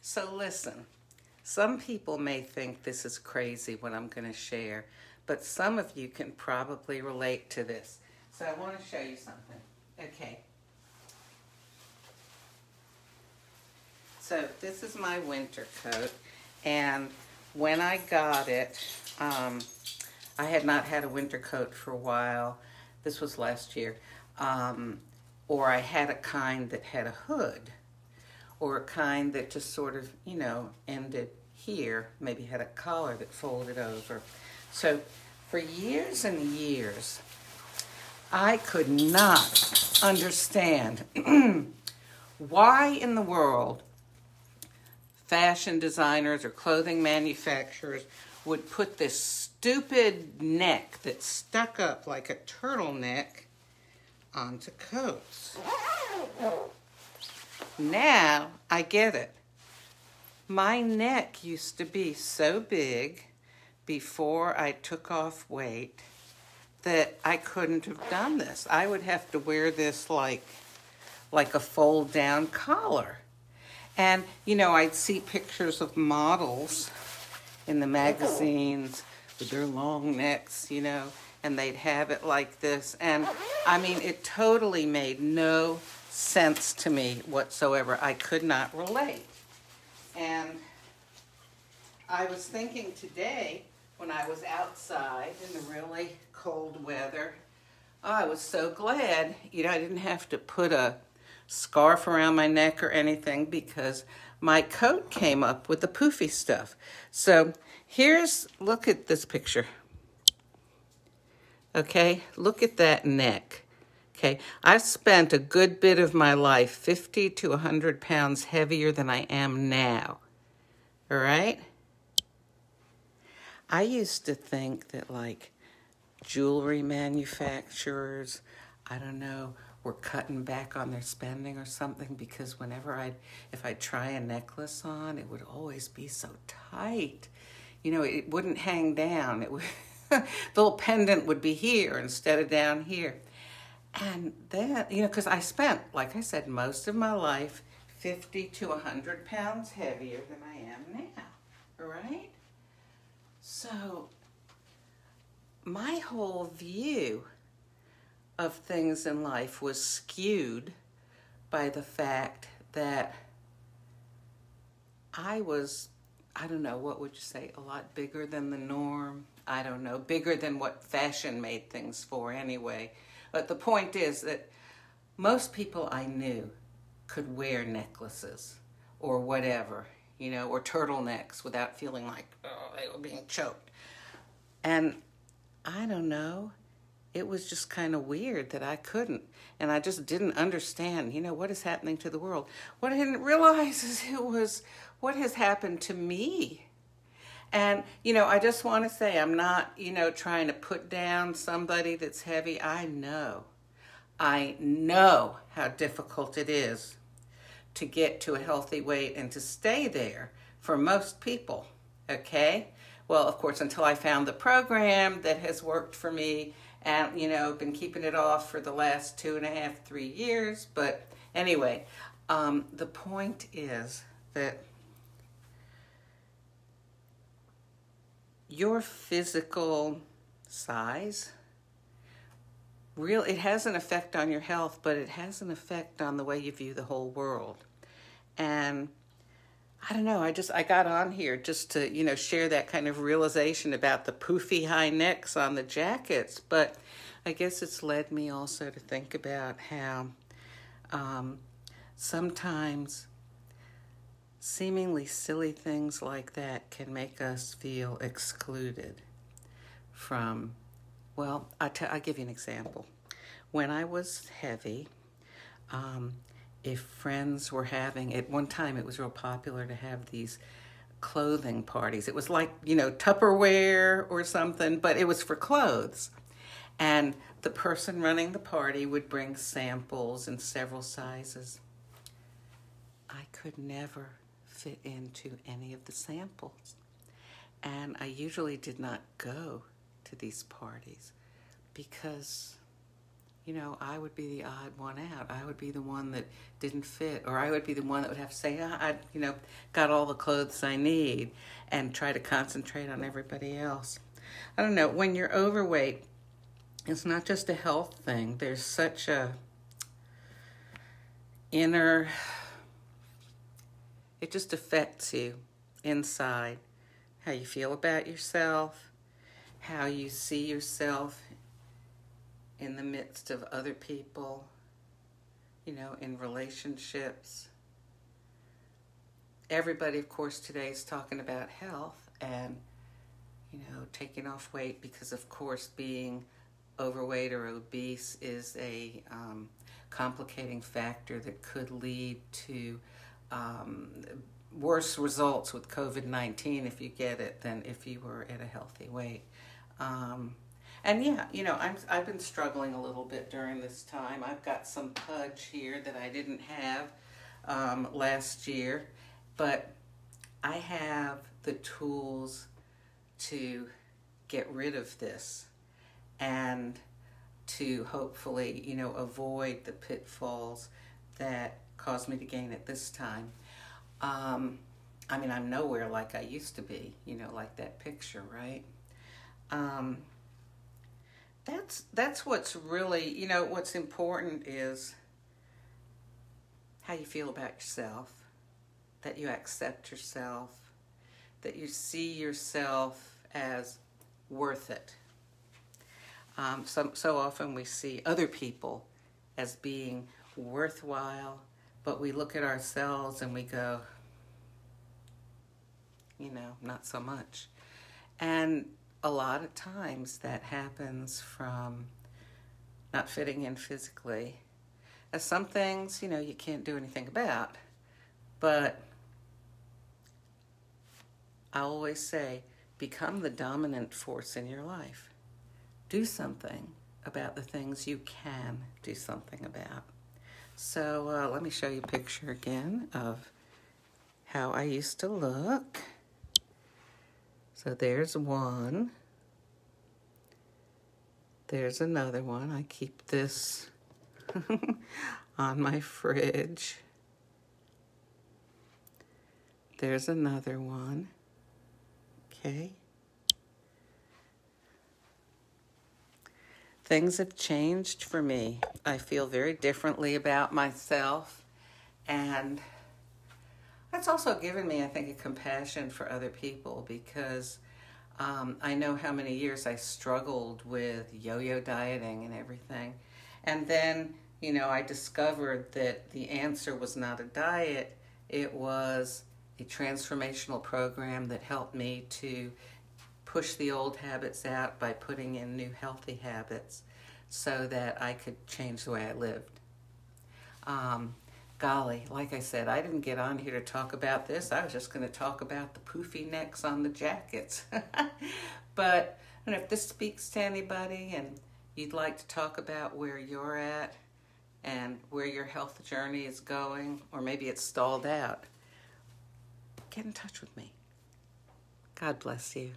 So listen, some people may think this is crazy what I'm going to share, but some of you can probably relate to this. So I want to show you something. Okay. So this is my winter coat, and when I got it, I had not had a winter coat for a while. This was last year. Or I had a kind that had a hood, or a kind that just sort of, ended here, maybe had a collar that folded over. So for years and years, I could not understand why in the world fashion designers or clothing manufacturers would put this stupid neck that stuck up like a turtleneck onto coats. Now I get it. My neck used to be so big before I took off weight that I couldn't have done this. I would have to wear this like a fold down collar. And, I'd see pictures of models in the magazines with their long necks, and they'd have it like this. And, it totally made no sense to me whatsoever. I could not relate. And I was thinking today, when I was outside in the really cold weather, I was so glad, I didn't have to put a scarf around my neck or anything because my coat came up with the poofy stuff. So look at this picture. Okay, look at that neck. Okay, I've spent a good bit of my life 50 to 100 pounds heavier than I am now. All right? I used to think that jewelry manufacturers, I don't know, were cutting back on their spending or something, because if I'd try a necklace on, it would always be so tight. It wouldn't hang down. The little pendant would be here instead of down here. And then, because I spent, like I said, most of my life 50 to 100 pounds heavier than I am now, all right? So my whole view of things in life was skewed by the fact that I was, I don't know, what would you say, a lot bigger than the norm? I don't know, bigger than what fashion made things for anyway. But the point is that most people I knew could wear necklaces or whatever, or turtlenecks without feeling like, they were being choked. And I don't know, it was just kind of weird that I couldn't. And I just didn't understand, what is happening to the world. What I didn't realize is it was what has happened to me. And, I just want to say, I'm not, trying to put down somebody that's heavy. I know how difficult it is to get to a healthy weight and to stay there for most people, okay? Well, of course, until I found the program that has worked for me, and, been keeping it off for the last 2.5, 3 years. But anyway, the point is that your physical size, it has an effect on your health, but it has an effect on the way you view the whole world. And I don't know, I got on here just to, share that kind of realization about the poofy high necks on the jackets. But I guess it's led me also to think about how sometimes seemingly silly things like that can make us feel excluded from, well, I'll give you an example. When I was heavy, if friends were having, at one time it was real popular to have these clothing parties. It was like, Tupperware or something, but it was for clothes. And the person running the party would bring samples in several sizes. I could never fit into any of the samples. And I usually did not go to these parties because, you know, I would be the odd one out. I would be the one that didn't fit, or I would be the one that would have to say, I, you know, got all the clothes I need, and try to concentrate on everybody else. I don't know, when you're overweight, it's not just a health thing. There's such a inner, it just affects you inside, how you feel about yourself, how you see yourself in the midst of other people, you know, in relationships. Everybody, of course, today is talking about health and, you know, taking off weight because, of course, being overweight or obese is a complicating factor that could lead to worse results with COVID-19 if you get it than if you were at a healthy weight. And yeah, you know, I've been struggling a little bit during this time. I've got some pudge here that I didn't have last year, but I have the tools to get rid of this and to hopefully, you know, avoid the pitfalls that caused me to gain it this time. I mean, I'm nowhere like I used to be, you know, like that picture, right? That's what's really, you know, what's important is how you feel about yourself, that you accept yourself, that you see yourself as worth it. So often we see other people as being worthwhile, but we look at ourselves and we go, you know, not so much. And a lot of times that happens from not fitting in physically. As some things, you know, you can't do anything about. But I always say, become the dominant force in your life. Do something about the things you can do something about. So let me show you a picture again of how I used to look. So there's one. There's another one. I keep this on my fridge. There's another one. Okay. Things have changed for me. I feel very differently about myself, and that's also given me, I think, a compassion for other people because I know how many years I struggled with yo-yo dieting and everything. And then, you know, I discovered that the answer was not a diet. It was a transformational program that helped me to push the old habits out by putting in new healthy habits so that I could change the way I lived. Golly, like I said, I didn't get on here to talk about this. I was just going to talk about the poofy necks on the jackets. But and if this speaks to anybody and you'd like to talk about where you're at and where your health journey is going, or maybe it's stalled out, get in touch with me. God bless you.